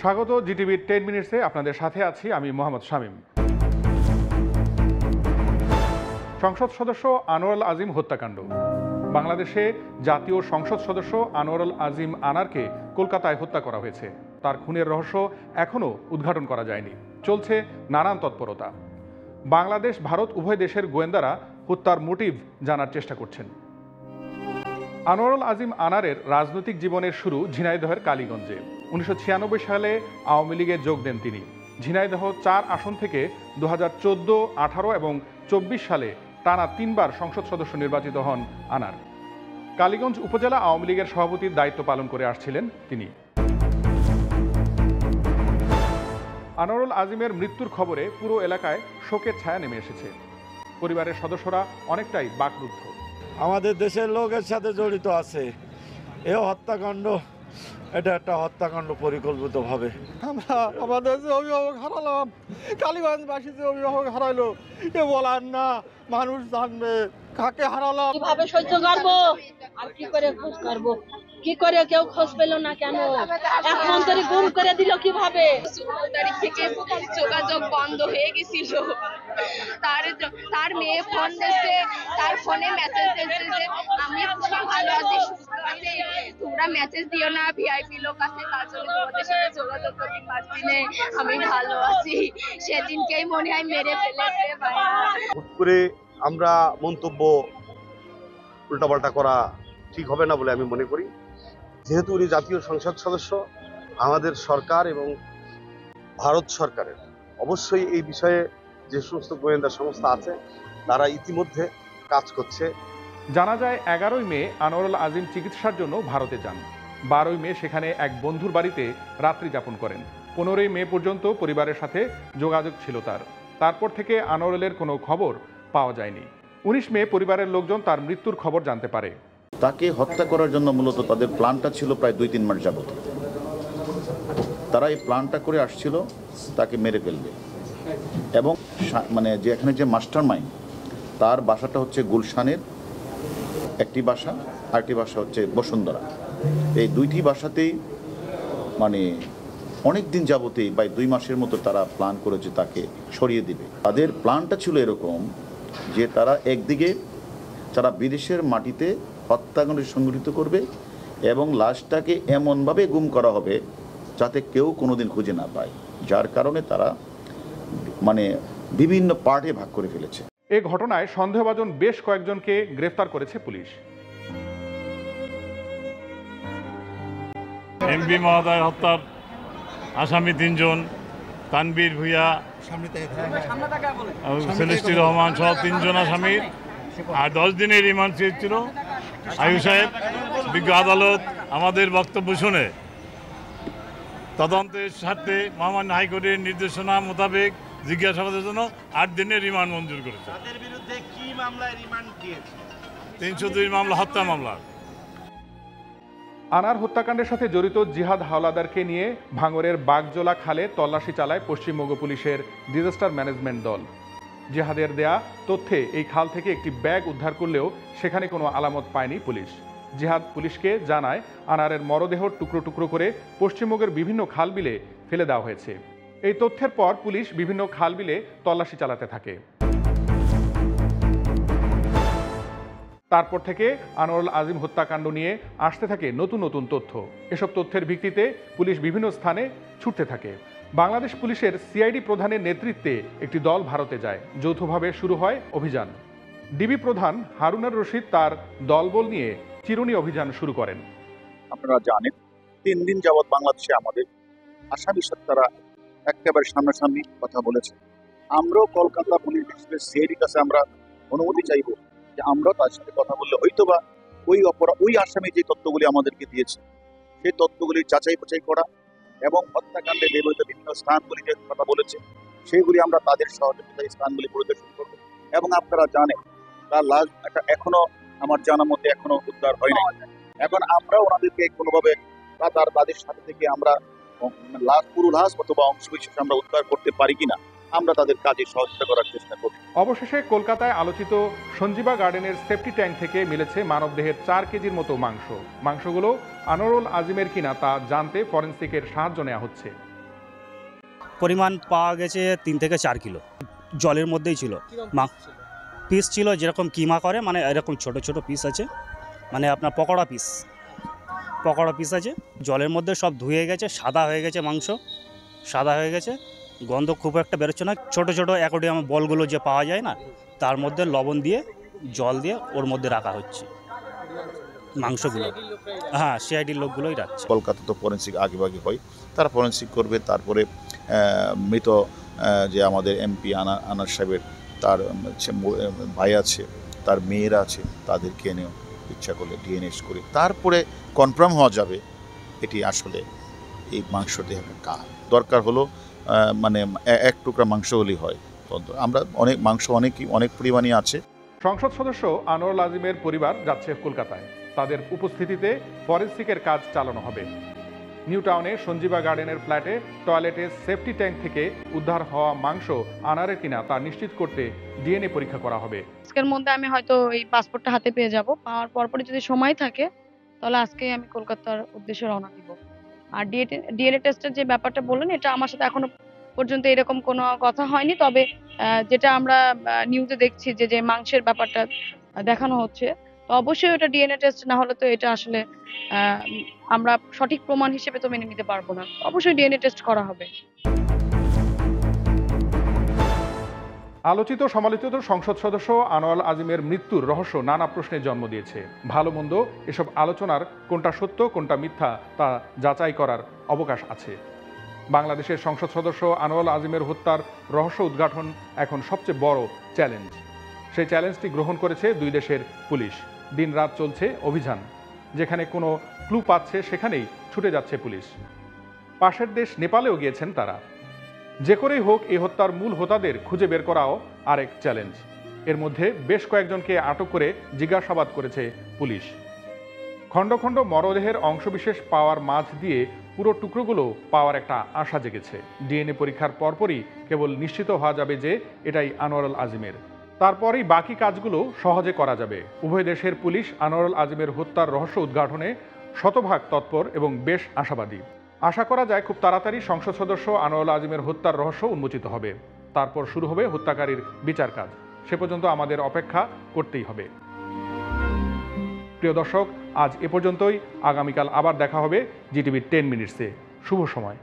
স্বাগত জিটিভির 10 মিনিটসে আপনাদের সাথে আছি আমি মোহাম্মদ শামীম। সংসদ সদস্য আনোয়ারুল আজিম হত্যাকাণ্ড। বাংলাদেশে জাতীয় সংসদ সদস্য আনোয়ারুল আজিম আনারকে কলকাতায় হত্যা করা হয়েছে। তার খুনের রহস্য এখনও উদ্ঘাটন করা যায়নি। চলছে নানান তৎপরতা। বাংলাদেশ ভারত উভয় দেশের গোয়েন্দারা হত্যার মোটিভ জানার চেষ্টা করছেন। আনোয়ারুল আজিম আনারের রাজনৈতিক জীবনের শুরু ঝিনাইদহের কালীগঞ্জে। 1996 সালে আওয়ামী লীগে যোগ দেন তিনি। ঝিনাইদহ 4 আসন থেকে 2014, 18 এবং 24 সালে টানা 3 বার সংসদ সদস্য নির্বাচিত হন আনার। কালীগঞ্জ উপজেলা আওয়ামী লীগের সভাপতির দায়িত্ব পালন করে আসছিলেন তিনি। আনোয়ারুল আজিমের মৃত্যুর খবরে পুরো এলাকায় শোকের ছায়া নেমে এসেছে। পরিবারের সদস্যরা অনেকটাই বাকরুদ্ধ। আমাদের দেশের লোকের সাথে জড়িত আছে এ হত্যাকাণ্ড। এটা একটা হত্যাকাণ্ড পরিকল্পিতভাবে। আমরা আমাদের যে অভিভাবক হারালাম, কালীগঞ্জবাসী যে অভিভাবক হারাইলো, এ বলার না, মানুষ জানবে কাকে হারালাম। কিভাবে সহ্য করবো আর কি করে খোঁজ করবো, কি করে কেউ খোঁজ পেল না কেন, এখন তোরে গুম করে দিল কিভাবে? 16 তারিখ থেকে যোগাযোগ বন্ধ হয়ে গেছিল। তার মেয়ে ফোন দিয়েছে, তার ফোনে মেসেজ দিয়েছে যে আমি ভালো আছি, সুস্থ আছি, তোমরা মেসেজ দিও না, ভিআইপি লোক আছে, তার জন্য তোমাদের সাথে যোগাযোগ করতে পারছি না, আমি ভালো আছি। সেদিনকেই মনে হয় মেরে ফেলেছে। হুট করে আমরা মন্তব্য উল্টাপাল্টা করা ঠিক হবে না বলে আমি মনে করি। যেহেতু উনি জাতীয় সংসদ সদস্য, আমাদের সরকার এবং ভারত সরকারের অবশ্যই এই বিষয়ে যে সমস্ত গোয়েন্দা সংস্থা আছে তারা ইতিমধ্যে কাজ করছে। জানা যায় 11ই মে আনোয়ারুল আজিম চিকিৎসার জন্য ভারতে যান। 12ই মে সেখানে এক বন্ধুর বাড়িতে রাত্রি যাপন করেন। 15ই মে পর্যন্ত পরিবারের সাথে যোগাযোগ ছিল তার। তারপর থেকে আনোয়ারুলের কোনো খবর পাওয়া যায়নি। 19 মে পরিবারের লোকজন তার মৃত্যুর খবর জানতে পারে। তাকে হত্যা করার জন্য মূলত তাদের প্ল্যানটা ছিল প্রায় 2-3 মাস যাবত। তারা এই প্ল্যানটা করে আসছিল তাকে মেরে ফেলবে, এবং মানে যে এখানে যে মাস্টার মাইন্ড তার বাসাটা হচ্ছে গুলশানের একটি বাসা, আরেকটি বাসা হচ্ছে বসুন্ধরা। এই দুইটি বাসাতেই মানে অনেক দিন যাবতেই প্রায় 2 মাসের মতো তারা প্ল্যান করেছে তাকে সরিয়ে দিবে। তাদের প্ল্যানটা ছিল এরকম যে তারা একদিকে তারা বিদেশের মাটিতে হত্যাকাণ্ড সংঘটিত করবে এবং লাশটাকে এমনভাবে গুম করা হবে যাতে কেউ কোনোদিন খুঁজে না পায়, যার কারণে তারা মানে বিভিন্ন পার্টে ভাগ করে ফেলেছে। এই ঘটনায় সন্দেহভাজন বেশ কয়েকজনকে গ্রেফতার করেছে পুলিশ। এমপি মহোদয় হত্যার আসামি 3 জন, তানবীর ভূঁইয়া, সেলিস্টি রহমান সহ 3 জন আসামির আর 10 দিনের রিমান্ড চেয়েছিল। আয়ু সাহেব বিজ্ঞ আদালত আমাদের বক্তব্য শুনে তদন্তের স্বার্থে মহামান্য হাইকোর্টের নির্দেশনা মোতাবেক জিজ্ঞাসাবাদের জন্য 8 দিনের রিমান্ড মঞ্জুর করেছে। তাদের বিরুদ্ধে কি মামলায় রিমান্ড দিয়েছে? 302 মামলা, হত্যা মামলা। আনার হত্যাকাণ্ডের সাথে জড়িত জিহাদ হাওলাদারকে নিয়ে ভাঙড়ের বাগজোলা খালে তল্লাশি চালায় পশ্চিমবঙ্গ পুলিশের ডিজাস্টার ম্যানেজমেন্ট দল। জিহাদের দেয়া তথ্যে এই খাল থেকে একটি ব্যাগ উদ্ধার করলেও সেখানে কোনো আলামত পায়নি পুলিশ। জিহাদ পুলিশকে জানায় আনারের মরদেহ টুকরো টুকরো করে পশ্চিমবঙ্গের বিভিন্ন খালবিলে ফেলে দেওয়া হয়েছে। এই তথ্যের পর পুলিশ বিভিন্ন খালবিলে তল্লাশি চালাতে থাকে। তারপর থেকে আনোয়ারুল আজিম হত্যাকাণ্ড নিয়ে আসতে থাকে নতুন নতুন তথ্য। এসব তথ্যের ভিত্তিতে পুলিশ বিভিন্ন স্থানে ছুটতে থাকে। বাংলাদেশ পুলিশের সিআইডি প্রধানের নেতৃত্বে একটি দল ভারতে যায়। যৌথভাবে শুরু হয় অভিযান। ডিবি প্রধান হারুনুর রশিদ তার দলবল নিয়ে চিরুনি অভিযান শুরু করেন। আপনারা জানেন 3 দিন যাবৎ বাংলাদেশে আমাদের আসামির সাথে তারা একেবারে সামনাসামনি কথা বলেছে। আমরাও কলকাতা পুলিশ সিআইডির কাছে আমরা অনুমতি চাইব যে আমরা তার সাথে কথা বললে হয়তোবা ওই আসামি যে তথ্যগুলি আমাদেরকে দিয়েছে সেই তথ্যগুলি যাচাই বাছাই করা এবং হত্যাকাণ্ডে ব্যবহৃত বিভিন্ন স্থানগুলি যে কথা বলেছে সেইগুলি আমরা তাদের সহযোগিতায় স্থানগুলি পরিদর্শন করব। এবং আপনারা জানেন তার লাশ এখনো আমার জানার মধ্যে এখনো উদ্ধার হয় না। এখন আমরা ওনাদেরকে কোনোভাবে তাদের সাথে থেকে আমরা পুরো লাশ অথবা অংশবিশেষ আমরা উদ্ধার করতে পারি কিনা আমরা তাদের কাজে সহযোগিতা করার চেষ্টা করি। অবশেষে কলকাতায় আলোচিত সঞ্জীবা গার্ডেনের সেফটি ট্যাঙ্ক থেকে মিলেছে মানবদেহের 4 কেজির মতো মাংসগুলো আনোয়ারুল আজিমের কিনা তা জানতে ফরেনসিকের সাহায্য নেওয়া হচ্ছে। পরিমাণ পাওয়া গেছে 3 থেকে 4 কিলো, জলের মধ্যেই ছিল। পিস ছিল যেরকম কিমা করে, মানে এরকম ছোট ছোট পিস আছে, মানে আপনার পকোড়া পিস আছে, জলের মধ্যে সব ধুয়ে গেছে, সাদা হয়ে গেছে, মাংস সাদা হয়ে গেছে, গন্ধ খুব একটা বেরোচ্ছে না। ছোট ছোট অ্যাকোয়ারিয়াম বলগুলো যে পাওয়া যায় না, তার মধ্যে লবণ দিয়ে জল দিয়ে ওর মধ্যে রাখা হচ্ছে মাংসগুলো। হ্যাঁ, সিআইডির লোকগুলোই রাখছে। কলকাতা তো ফরেন্সিক আগেভাগে হয়, তারা ফরেন্সিক করবে, তারপরে মৃত যে আমাদের এমপি আনার সাহেবের তার ভাই আছে, তার মেয়েরা আছে, তাদেরকে এনেও ইচ্ছা করলে ডিএনএ করে তারপরে কনফার্ম হওয়া যাবে এটি আসলে এই মাংসটি কার। দরকার হলো মানে এক টুকরা মাংস হলেই হয়। আমরা মাংস অনেক পরিমাণে আছে। সংসদ সদস্য আনোয়ারুল আজিমের পরিবার যাচ্ছে কলকাতায়। তাদের উপস্থিতিতে ফরেন্সিকের কাজ চালানো হবে। নিউ টাউনে সঞ্জীবা গার্ডেনের ফ্ল্যাটে টয়লেটে সেফটি ট্যাঙ্ক থেকে উদ্ধার হওয়া মাংস আনারের কিনা তা নিশ্চিত করতে ডিএনএ পরীক্ষা করা হবে। আজকের মধ্যে আমি হয়তো এই পাসপোর্টটা হাতে পেয়ে যাব। পাওয়ার পরপরই যদি সময় থাকে তাহলে আজকে আমি কলকাতার উদ্দেশ্যে রওনা দিব। আর ডিএনএ টেস্টের যে ব্যাপারটা বললেন, এটা আমার সাথে এখনো পর্যন্ত এরকম কোনো কথা হয়নি। তবে যেটা আমরা নিউজে দেখছি যে মাংসের ব্যাপারটা দেখানো হচ্ছে, তো অবশ্যই ওটা ডিএনএ টেস্ট না হলে তো এটা আসলে আমরা সঠিক প্রমাণ হিসেবে তো মেনে নিতে পারবো না। অবশ্যই ডিএনএ টেস্ট করা হবে। আলোচিত সমালোচিত সংসদ সদস্য আনোয়ারুল আজিমের মৃত্যুর রহস্য নানা প্রশ্নের জন্ম দিয়েছে। ভালো মন্দ এসব আলোচনার কোনটা সত্য কোনটা মিথ্যা তা যাচাই করার অবকাশ আছে। বাংলাদেশের সংসদ সদস্য আনোয়ারুল আজিমের হত্যার রহস্য উদ্ঘাটন এখন সবচেয়ে বড় চ্যালেঞ্জ। সেই চ্যালেঞ্জটি গ্রহণ করেছে দুই দেশের পুলিশ। দিনরাত চলছে অভিযান। যেখানে কোনো ক্লু পাচ্ছে সেখানেই ছুটে যাচ্ছে পুলিশ। পাশের দেশ নেপালেও গিয়েছেন তারা। যে করেই হোক এই হত্যার মূল হোতাদের খুঁজে বের করাও আরেক চ্যালেঞ্জ। এর মধ্যে বেশ কয়েকজনকে আটক করে জিজ্ঞাসাবাদ করেছে পুলিশ। খণ্ড খণ্ড মরদেহের অংশবিশেষ পাওয়ার মাঝ দিয়ে পুরো টুকরোগুলো পাওয়ার একটা আশা জেগেছে। ডিএনএ পরীক্ষার পরপরই কেবল নিশ্চিত হওয়া যাবে যে এটাই আনোয়ারুল আজিমের। তারপরেই বাকি কাজগুলো সহজে করা যাবে। উভয় দেশের পুলিশ আনোয়ারুল আজিমের হত্যার রহস্য উদ্ঘাটনে শতভাগ তৎপর এবং বেশ আশাবাদী। আশা করা যায় খুব তাড়াতাড়ি সংসদ সদস্য আনোয়ারুল আজিমের হত্যার রহস্য উন্মোচিত হবে। তারপর শুরু হবে হত্যাকারীর বিচার কাজ। সে পর্যন্ত আমাদের অপেক্ষা করতেই হবে। প্রিয় দর্শক, আজ এ পর্যন্তই। আগামীকাল আবার দেখা হবে জিটিভির 10 মিনিটসে। শুভ সময়।